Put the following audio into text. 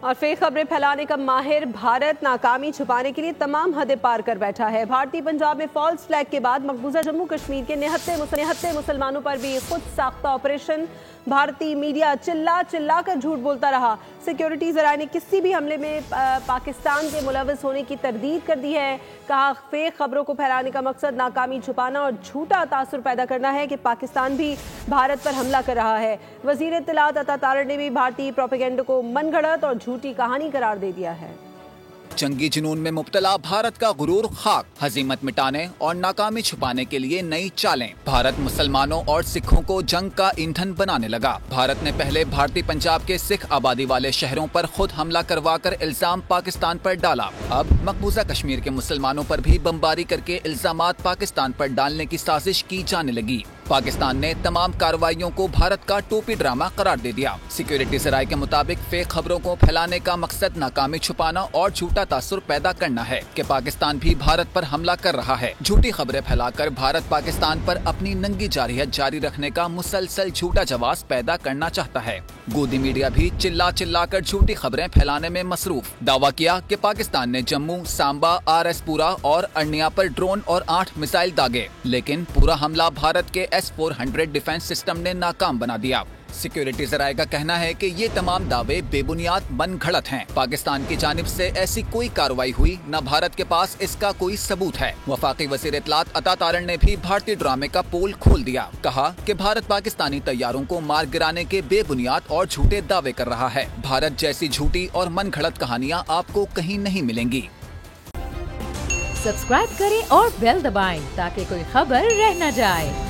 और फेक खबरें फैलाने का माहिर भारत नाकामी छुपाने के लिए तमाम हदें पार कर बैठा है। भारतीय पंजाब में फॉल्स फ्लैग के बाद मकबूजा जम्मू कश्मीर के निहत्ते मुसलमानों पर भी खुद साख्ता ऑपरेशन। भारतीय मीडिया चिल्ला चिल्ला कर झूठ बोलता रहा। सिक्योरिटी ज़राए ने किसी भी हमले में पाकिस्तान के मुलव्वस होने की तरदीद कर दी है। कहा फेक खबरों को फैलाने का मकसद नाकामी छुपाना और झूठा तासुर पैदा करना है कि पाकिस्तान भी भारत पर हमला कर रहा है। वज़ीर इत्तलात अता तारड़ ने भी भारतीय प्रोपेगेंडा को मनगढ़ंत और झूठी कहानी करार दे दिया है। जंगी जुनून में मुब्तला भारत का गुरूर खाक, हजीमत मिटाने और नाकामी छुपाने के लिए नई चालें। भारत मुसलमानों और सिखों को जंग का ईंधन बनाने लगा। भारत ने पहले भारतीय पंजाब के सिख आबादी वाले शहरों पर खुद हमला करवाकर इल्जाम पाकिस्तान पर डाला। अब मकबूजा कश्मीर के मुसलमानों पर भी बमबारी करके इल्जामात पाकिस्तान पर डालने की साजिश की जाने लगी। पाकिस्तान ने तमाम कार्रवाइयों को भारत का टोपी ड्रामा करार दे दिया। सिक्योरिटी ज़राए के मुताबिक फेक खबरों को फैलाने का मकसद नाकामी छुपाना और झूठा तासुर पैदा करना है कि पाकिस्तान भी भारत पर हमला कर रहा है। झूठी खबरें फैलाकर भारत पाकिस्तान पर अपनी नंगी जारहियत जारी रखने का मुसलसल झूठा जवाब पैदा करना चाहता है। गोदी मीडिया भी चिल्ला चिल्ला कर झूठी खबरें फैलाने में मसरूफ। दावा किया कि पाकिस्तान ने जम्मू, सांबा, RS-पुरा और अर्निया पर ड्रोन और 8 मिसाइल दागे, लेकिन पूरा हमला भारत के S-400 डिफेंस सिस्टम ने नाकाम बना दिया। सिक्योरिटी ज़राए का कहना है कि ये तमाम दावे बेबुनियाद मनगढ़ंत हैं। पाकिस्तान की जानिब से ऐसी कोई कार्रवाई हुई न भारत के पास इसका कोई सबूत है। वफाकी वज़ीर इत्तलात अता तारड़ ने भी भारतीय ड्रामे का पोल खोल दिया। कहा कि भारत पाकिस्तानी तैयारों को मार गिराने के बेबुनियाद और झूठे दावे कर रहा है। भारत जैसी झूठी और मनगढ़ंत कहानियाँ आपको कहीं नहीं मिलेंगी। सब्सक्राइब करें और बेल दबाएं ताकि कोई खबर रह न जाए।